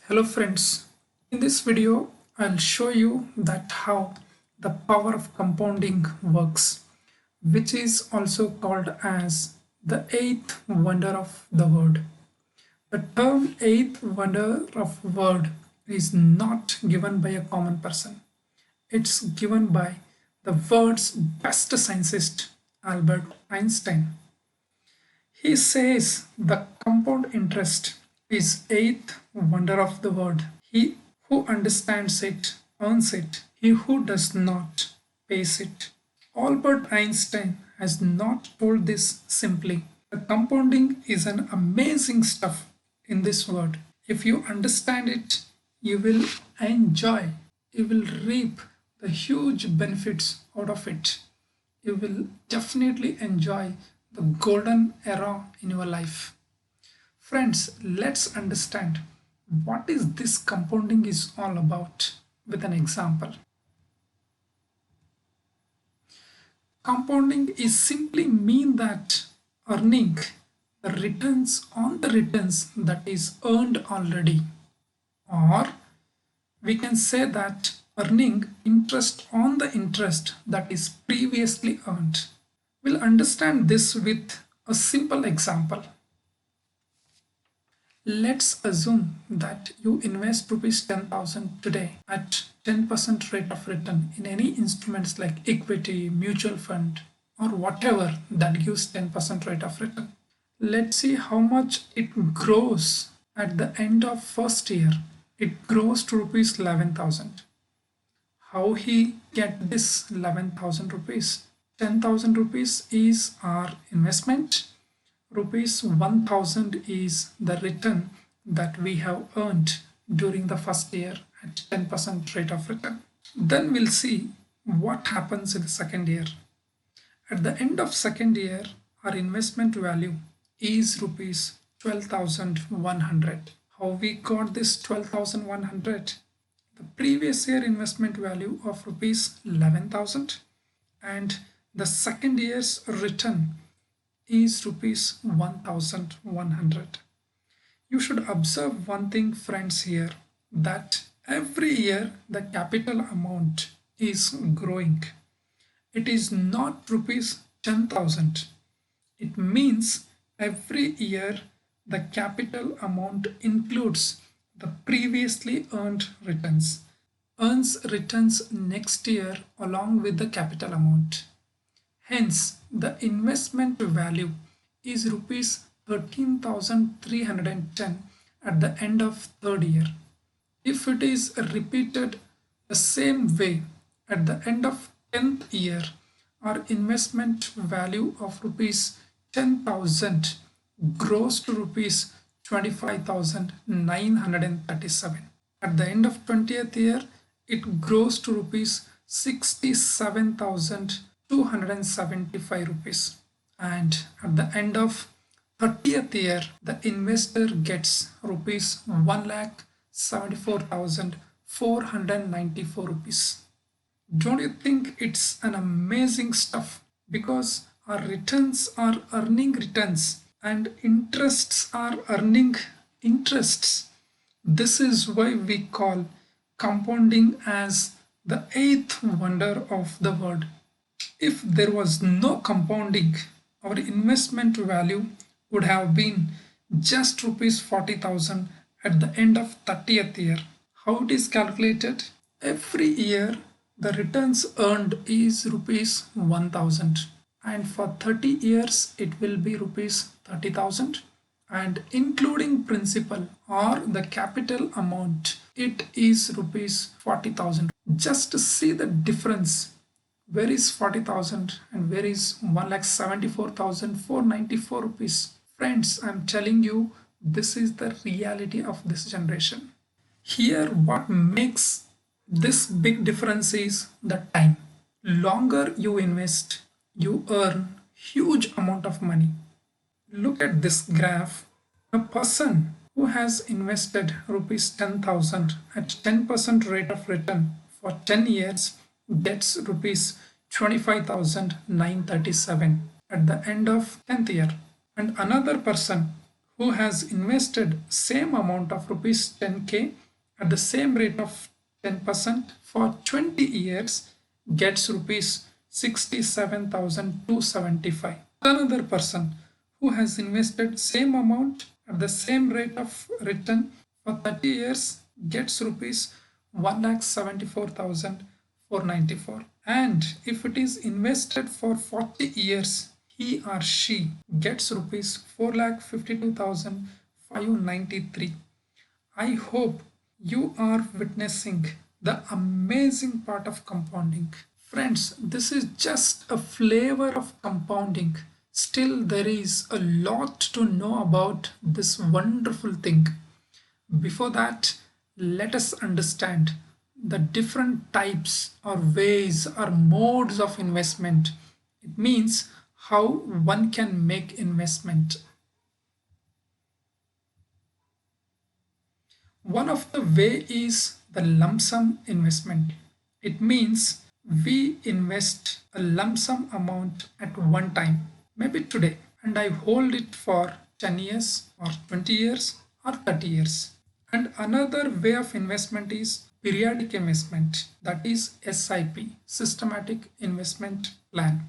Hello friends, in this video I'll show you that how the power of compounding works, which is also called as the eighth wonder of the world. The term eighth wonder of world is not given by a common person. It's given by the world's best scientist, Albert Einstein. He says the compound interest is eighth wonder of the world. He who understands it earns it. He who does not pays it. Albert Einstein has not told this simply. The compounding is an amazing stuff in this world. If you understand it, you will enjoy. You will reap the huge benefits out of it. You will definitely enjoy the golden era in your life. Friends, let's understand what is this compounding is all about with an example. Compounding is simply mean that earning the returns on the returns that is earned already, or we can say that earning interest on the interest that is previously earned. We'll understand this with a simple example. Let's assume that you invest rupees 10,000 today at 10% rate of return in any instruments like equity, mutual fund, or whatever that gives 10% rate of return. Let's see how much it grows at the end of first year. It grows to rupees 11,000. How he get this 11,000 rupees? 10,000 rupees is our investment. Rupees 1000 is the return that we have earned during the first year at 10% rate of return. Then we'll see what happens in the second year. At the end of second year, our investment value is rupees 12,100. How we got this 12,100? The previous year investment value of rupees 11,000 and the second year's return is rupees 1,100. You should observe one thing, friends, here, that every year the capital amount is growing. It is not rupees 10,000. It means every year the capital amount includes the previously earned returns, earns returns next year along with the capital amount. Hence, the investment value is rupees 13,310 at the end of third year. If it is repeated the same way at the end of 10th year, our investment value of rupees 10,000 grows to rupees 25,937. At the end of 20th year, it grows to rupees 67,275 rupees. And at the end of 30th year, the investor gets rupees 1,74,494 rupees. Don't you think it's an amazing stuff? Because our returns are earning returns and interests are earning interests. This is why we call compounding as the eighth wonder of the world. If there was no compounding, our investment value would have been just rupees 40,000 at the end of 30th year. How it is calculated? Every year the returns earned is rupees 1,000 and for 30 years it will be rupees 30,000 and including principal or the capital amount it is rupees 40,000. Just see the difference. Where is 40,000 and where is 1,74,494 rupees? Friends, I'm telling you, this is the reality of this generation. Here, what makes this big difference is the time. Longer you invest, you earn huge amount of money. Look at this graph. A person who has invested rupees 10,000 at 10% rate of return for 10 years gets rupees 25,937 at the end of 10th year. And another person who has invested same amount of rupees 10k at the same rate of 10% for 20 years gets rupees 67,275. Another person who has invested same amount at the same rate of return for 30 years gets rupees 1,74,494. And if it is invested for 40 years, he or she gets rupees 4,52,593. I hope you are witnessing the amazing part of compounding. Friends, this is just a flavor of compounding. Still, there is a lot to know about this wonderful thing. Before that, let us understand the different types or ways or modes of investment. It means how one can make investment. One of the way is the lump sum investment. It means we invest a lump sum amount at one time, maybe today, and I hold it for 10 years or 20 years or 30 years. And another way of investment is periodic investment, that is SIP, systematic investment plan.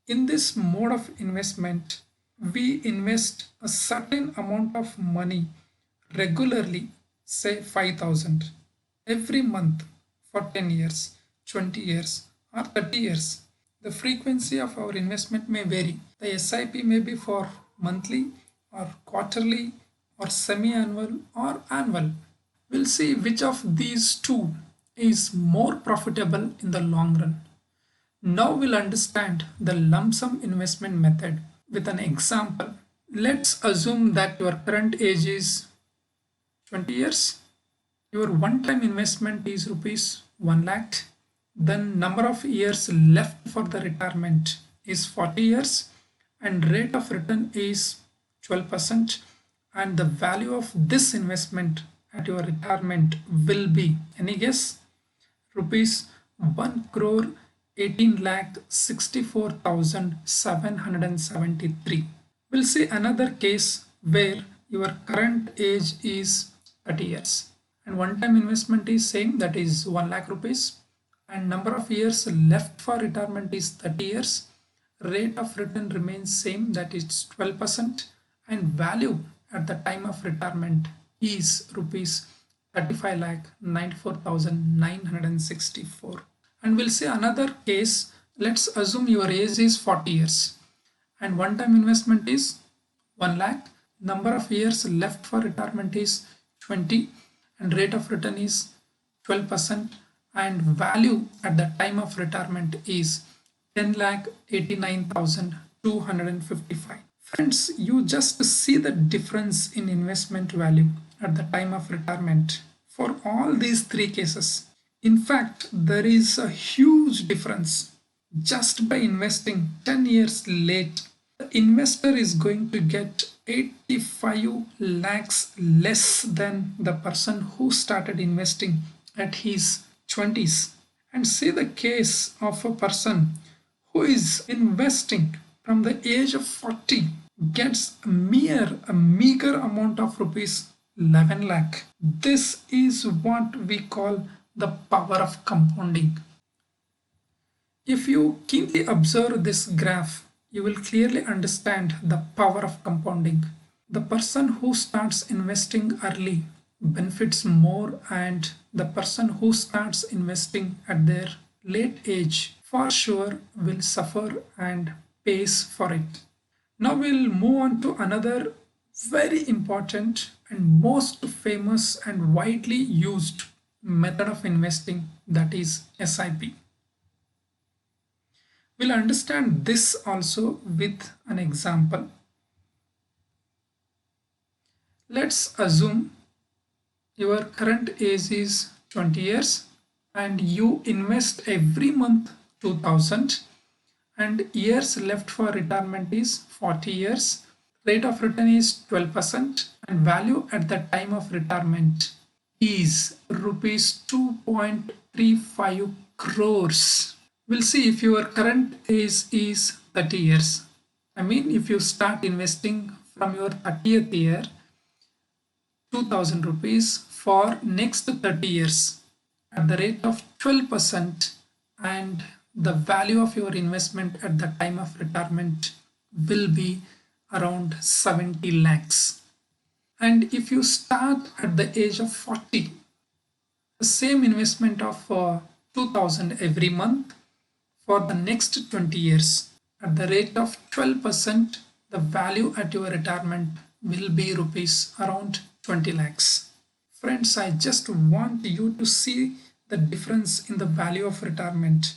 In this mode of investment, we invest a certain amount of money regularly, say 5,000 every month for 10 years, 20 years, or 30 years. The frequency of our investment may vary. The SIP may be for monthly or quarterly or semi-annual or annual. We'll see which of these two is more profitable in the long run. Now we'll understand the lump sum investment method with an example. Let's assume that your current age is 20 years. Your one-time investment is rupees 1 lakh. Then number of years left for the retirement is 40 years and rate of return is 12%, and the value of this investment at your retirement will be, any guess, rupees 1 crore 18 lakh 64,773. We'll see another case where your current age is 30 years and one time investment is same, that is 1 lakh rupees, and number of years left for retirement is 30 years. Rate of return remains same, that is 12%, and value at the time of retirement is rupees 35 lakh 94,964. And we'll see another case. Let's assume your age is 40 years and one time investment is 1 lakh. Number of years left for retirement is 20 and rate of return is 12%, and value at the time of retirement is 10 lakh 89,255. Friends, you just see the difference in investment value at the time of retirement for all these three cases. In fact, there is a huge difference. Just by investing 10 years late, the investor is going to get 85 lakhs less than the person who started investing at his 20s. And see the case of a person who is investing from the age of 40 gets a meager amount of rupees 11 lakh. This is what we call the power of compounding. If you keenly observe this graph, you will clearly understand the power of compounding. The person who starts investing early benefits more, and the person who starts investing at their late age for sure will suffer and pays for it. Now we'll move on to another very important and most famous and widely used method of investing, that is SIP. We'll understand this also with an example. Let's assume your current age is 20 years and you invest every month 2000 and years left for retirement is 40 years. Rate of return is 12% and value at the time of retirement is rupees 2.35 crores. We'll see if your current age is 30 years. I mean, if you start investing from your 30th year 2000 rupees for next 30 years at the rate of 12%, and the value of your investment at the time of retirement will be around 70 lakhs. And if you start at the age of 40, the same investment of 2000 every month for the next 20 years at the rate of 12%, the value at your retirement will be rupees around 20 lakhs. Friends, I just want you to see the difference in the value of retirement.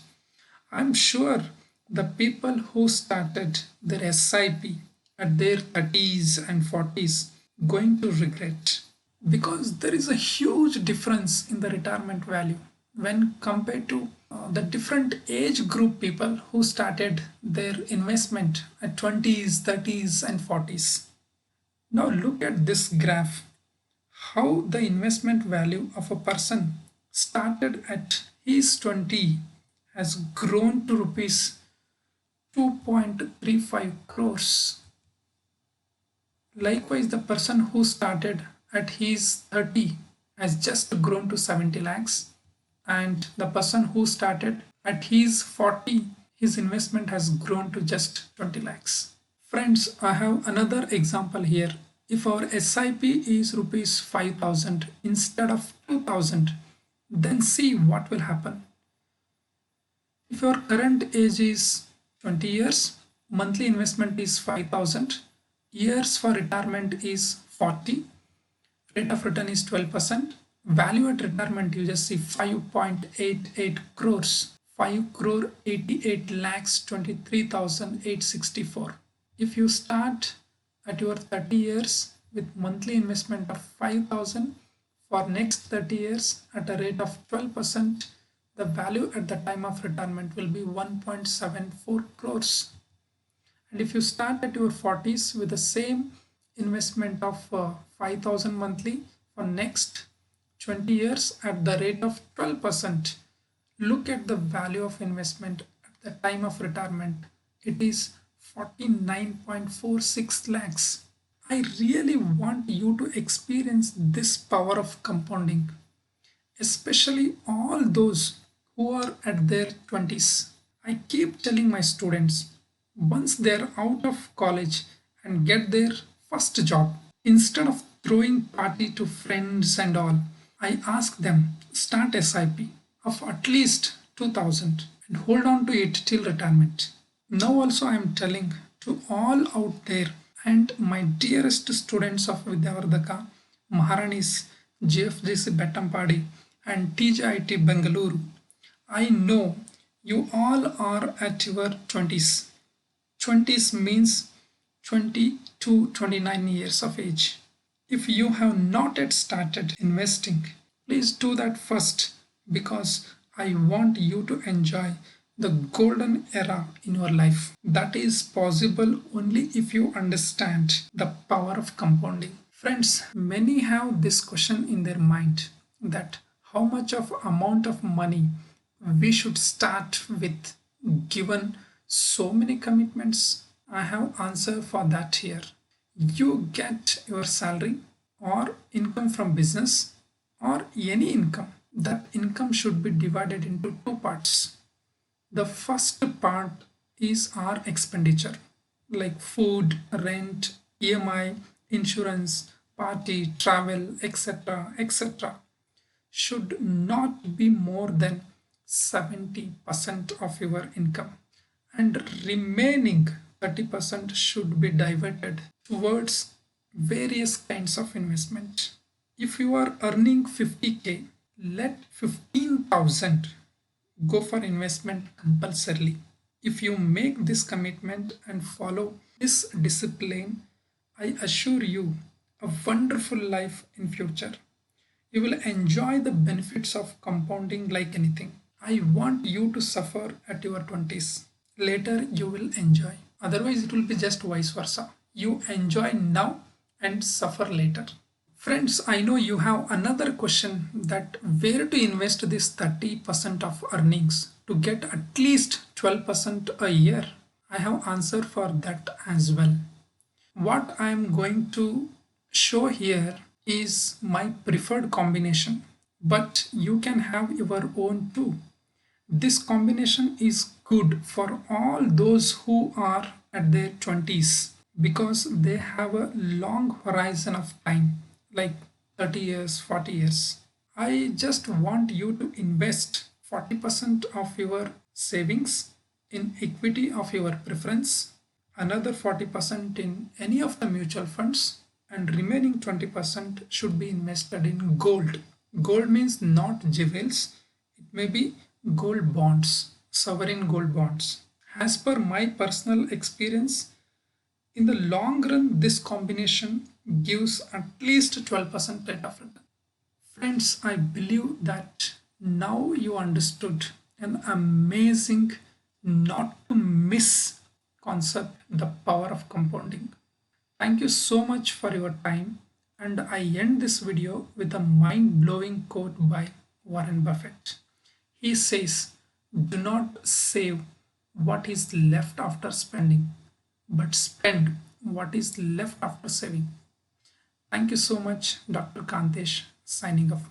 I'm sure the people who started their SIP at their 30s and 40s going to regret, because there is a huge difference in the retirement value when compared to the different age group people who started their investment at 20s, 30s and 40s. Now look at this graph, how the investment value of a person started at his 20 has grown to rupees 2.35 crores. Likewise, the person who started at his 30 has just grown to 70 lakhs, and the person who started at his 40, his investment has grown to just 20 lakhs. Friends, I have another example here. If our SIP is rupees 5000 instead of 2000, then see what will happen. If your current age is 20 years, monthly investment is 5000, years for retirement is 40, rate of return is 12%, value at retirement you just see 5.88 crores, 5 crore 88 lakhs 23,864. If you start at your 30 years with monthly investment of 5000 for next 30 years at a rate of 12%, the value at the time of retirement will be 1.74 crores. And if you start at your 40s with the same investment of 5000 monthly for next 20 years at the rate of 12%, look at the value of investment at the time of retirement. It is 49.46 lakhs. I really want you to experience this power of compounding, especially all those who are at their 20s. I keep telling my students, once they're out of college and get their first job, instead of throwing party to friends and all, I ask them start SIP of at least 2000 and hold on to it till retirement. Now also I am telling to all out there and my dearest students of Vidyavardhaka, Maharanis, GFGC Bettampadi and TJIT Bengaluru, I know you all are at your 20s. 20s means 20 to 29 years of age. If you have not yet started investing, please do that first, because I want you to enjoy the golden era in your life. That is possible only if you understand the power of compounding. Friends, many have this question in their mind, that how much of amount of money we should start with given so many commitments. I have answer for that here. You get your salary or income from business or any income. That income should be divided into two parts. The first part is our expenditure like food, rent, EMI, insurance, party, travel, etc. etc. should not be more than 70% of your income, and remaining 30% should be diverted towards various kinds of investment. If you are earning 50k, let 15,000 go for investment compulsorily. If you make this commitment and follow this discipline, I assure you a wonderful life in future. You will enjoy the benefits of compounding like anything. I want you to suffer at your 20s. Later you will enjoy. Otherwise it will be just vice versa. You enjoy now and suffer later. Friends, I know you have another question, that where to invest this 30% of earnings to get at least 12% a year. I have answer for that as well. What I'm going to show here is my preferred combination, but you can have your own too. This combination is good for all those who are at their 20s because they have a long horizon of time, like 30 years, 40 years. I just want you to invest 40% of your savings in equity of your preference, another 40% in any of the mutual funds, and remaining 20% should be invested in gold. Gold means not jewels, it may be gold bonds, sovereign gold bonds. As per my personal experience, in the long run, this combination gives at least 12% rate of return. Friends, I believe that now you understood an amazing, not to miss concept, the power of compounding. Thank you so much for your time, and I end this video with a mind blowing quote by Warren Buffett. He says, "Do not save what is left after spending, but spend what is left after saving." Thank you so much, Dr. Kantesh, signing off.